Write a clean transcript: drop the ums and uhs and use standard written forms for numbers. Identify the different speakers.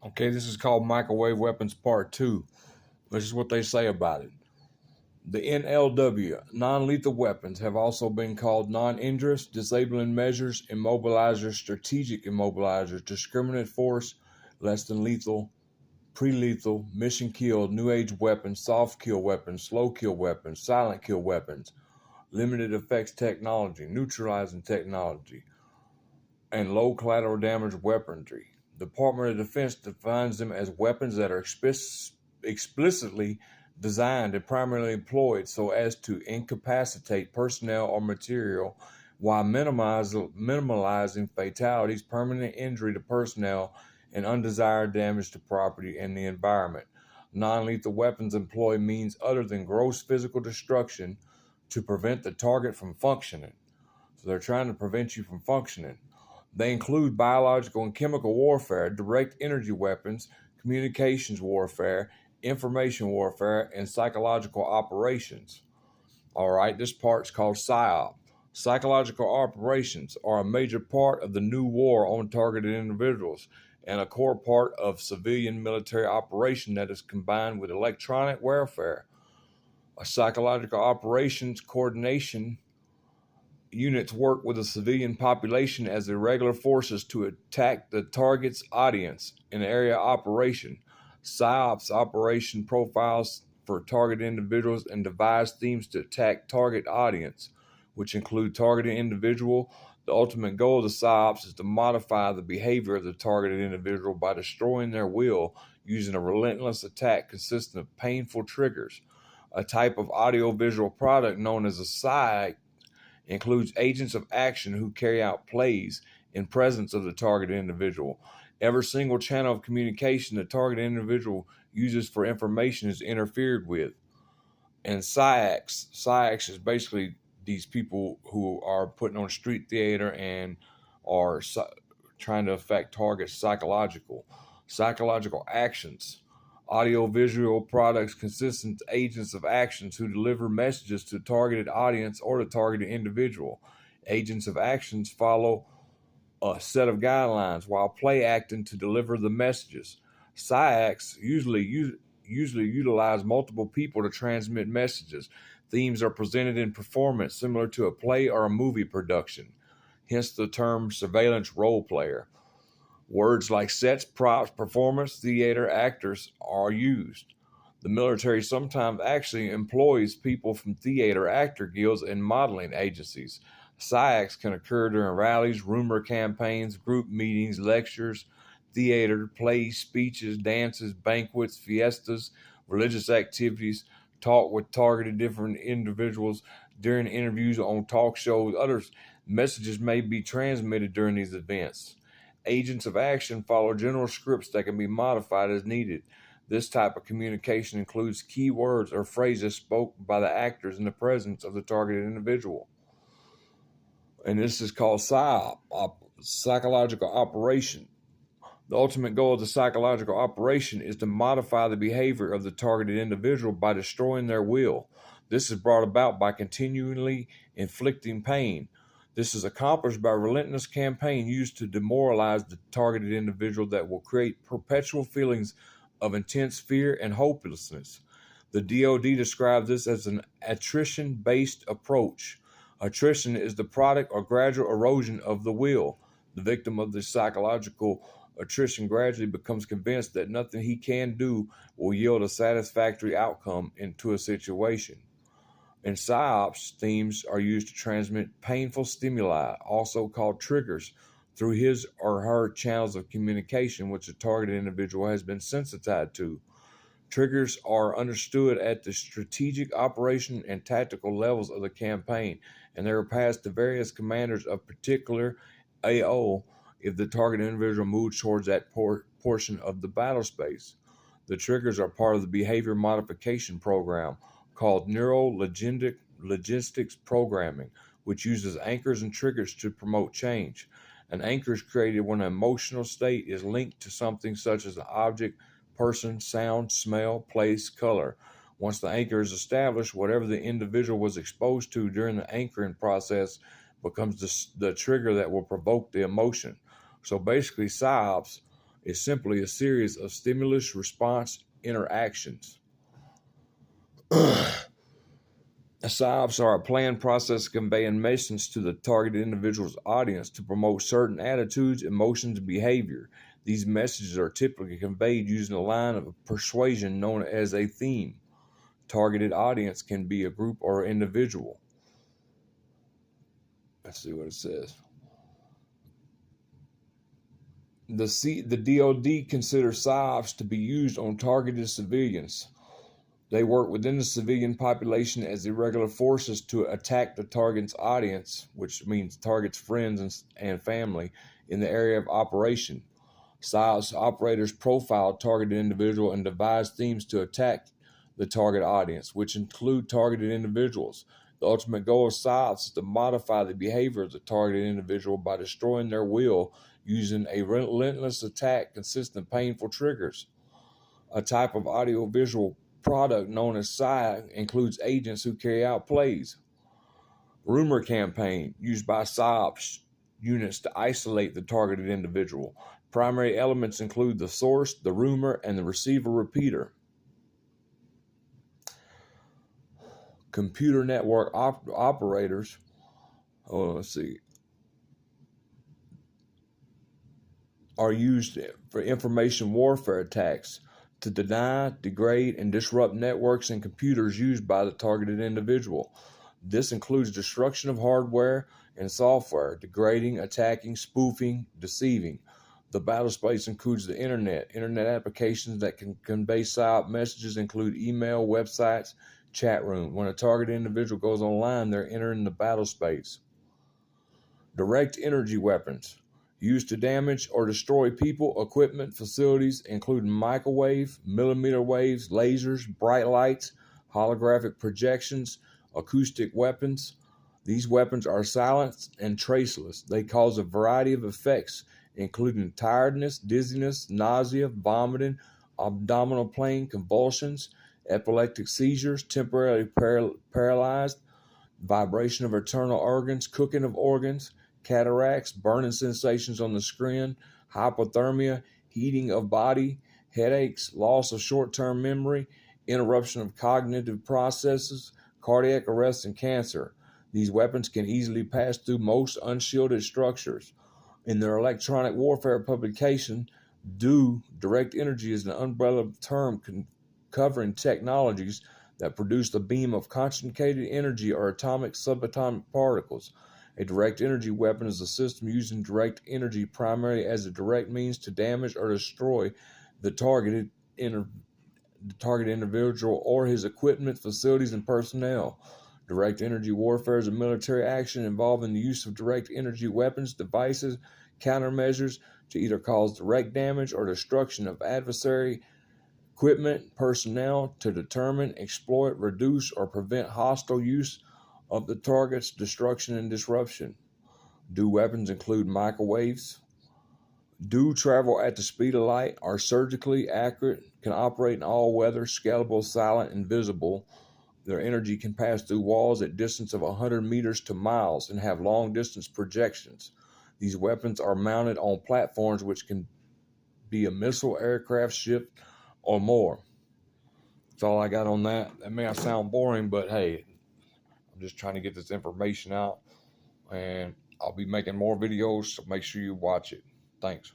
Speaker 1: Okay, this is called Microwave Weapons Part 2. This is what they say about it. The NLW, non-lethal weapons, have also been called non-injurious, disabling measures, immobilizers, strategic immobilizers, discriminate force, less than lethal, pre-lethal, mission kill, new age weapons, soft kill weapons, slow kill weapons, silent kill weapons, limited effects technology, neutralizing technology, and low collateral damage weaponry. The Department of Defense defines them as weapons that are explicitly designed and primarily employed so as to incapacitate personnel or material while minimalizing fatalities, permanent injury to personnel, and undesired damage to property and the environment. Non lethal weapons employ means other than gross physical destruction to prevent the target from functioning. So they're trying to prevent you from functioning. They include biological and chemical warfare, direct energy weapons, communications warfare, information warfare, and psychological operations. All right, this part's called PSYOP. Psychological operations are a major part of the new war on targeted individuals and a core part of civilian military operation that is combined with electronic warfare. A psychological operations coordination units work with the civilian population as irregular forces to attack the target's audience in area operation. PSYOPs operation profiles for target individuals and devise themes to attack target audience, which include targeted individual. The ultimate goal of the PSYOPs is to modify the behavior of the targeted individual by destroying their will using a relentless attack consisting of painful triggers. A type of audiovisual product known as a PSY includes agents of action who carry out plays in presence of the targeted individual. Every single channel of communication the targeted individual uses for information is interfered with. And PSYACs is basically these people who are putting on street theater and are trying to affect targets psychological actions. Audiovisual products consistent agents of actions who deliver messages to a targeted audience or the targeted individual. Agents of actions follow a set of guidelines while play acting to deliver the messages. PSYACs usually utilize multiple people to transmit messages. Themes are presented in performance similar to a play or a movie production, hence the term surveillance role player. Words like sets, props, performance, theater, actors are used. The military sometimes actually employs people from theater, actor guilds, and modeling agencies. PSYACs can occur during rallies, rumor campaigns, group meetings, lectures, theater, plays, speeches, dances, banquets, fiestas, religious activities, talk with targeted different individuals during interviews on talk shows. Other messages may be transmitted during these events. Agents of action follow general scripts that can be modified as needed. This type of communication includes key words or phrases spoken by the actors in the presence of the targeted individual. And this is called psychological operation. The ultimate goal of the psychological operation is to modify the behavior of the targeted individual by destroying their will. This is brought about by continually inflicting pain. This is accomplished by a relentless campaign used to demoralize the targeted individual that will create perpetual feelings of intense fear and hopelessness. The DoD describes this as an attrition-based approach. Attrition is the product or gradual erosion of the will. The victim of this psychological attrition gradually becomes convinced that nothing he can do will yield a satisfactory outcome into a situation. In PSYOPs, themes are used to transmit painful stimuli, also called triggers, through his or her channels of communication which the targeted individual has been sensitized to. Triggers are understood at the strategic, operation, and tactical levels of the campaign, and they are passed to various commanders of particular AO if the target individual moves towards that portion of the battle space. The triggers are part of the behavior modification program called Neuro-Logistics Programming, which uses anchors and triggers to promote change. An anchor is created when an emotional state is linked to something such as an object, person, sound, smell, place, color. Once the anchor is established, whatever the individual was exposed to during the anchoring process becomes the trigger that will provoke the emotion. So basically, PSYOPs is simply a series of stimulus-response interactions. PSYOPs are a planned process conveying messages to the targeted individual's audience to promote certain attitudes, emotions, and behavior. These messages are typically conveyed using a line of persuasion known as a theme. Targeted audience can be a group or an individual. Let's see what it says. The DoD considers PSYOPs to be used on targeted civilians. They work within the civilian population as irregular forces to attack the target's audience, which means target's friends and family, in the area of operation. PSYOPs operators profile targeted individual and devise themes to attack the target audience, which include targeted individuals. The ultimate goal of PSYOPs is to modify the behavior of the targeted individual by destroying their will using a relentless attack consisting of painful triggers. A type of audiovisual product known as PSY includes agents who carry out plays. Rumor campaign used by PSYOPs units to isolate the targeted individual. Primary elements include the source, the rumor, and the receiver repeater. Computer network operators, are used for information warfare attacks to deny, degrade, and disrupt networks and computers used by the targeted individual. This includes destruction of hardware and software, degrading, attacking, spoofing, deceiving. The battle space includes the internet. Internet applications that can convey PSYOP messages include email, websites, chat room. When a targeted individual goes online, they're entering the battle space. Direct energy weapons used to damage or destroy people, equipment, facilities, including microwave, millimeter waves, lasers, bright lights, holographic projections, acoustic weapons. These weapons are silent and traceless. They cause a variety of effects, including tiredness, dizziness, nausea, vomiting, abdominal pain, convulsions, epileptic seizures, temporarily paralyzed, vibration of internal organs, cooking of organs, cataracts, burning sensations on the skin, hypothermia, heating of body, headaches, loss of short-term memory, interruption of cognitive processes, cardiac arrest, and cancer. These weapons can easily pass through most unshielded structures. In their electronic warfare publication, direct energy is an umbrella term covering technologies that produce the beam of concentrated energy or atomic subatomic particles. A direct energy weapon is a system using direct energy primarily as a direct means to damage or destroy the targeted individual or his equipment, facilities, and personnel. Direct energy warfare is a military action involving the use of direct energy weapons, devices, countermeasures to either cause direct damage or destruction of adversary equipment, personnel to determine, exploit, reduce, or prevent hostile use of the target's destruction and disruption. Weapons include microwaves. Travel at the speed of light, are surgically accurate, can operate in all weather, scalable, silent, and visible. Their energy can pass through walls at distance of 100 meters to miles and have long-distance projections. These weapons are mounted on platforms which can be a missile, aircraft, ship, or more. That's all I got on that. That may sound boring, but hey, I'm just trying to get this information out, and I'll be making more videos, so make sure you watch it. Thanks.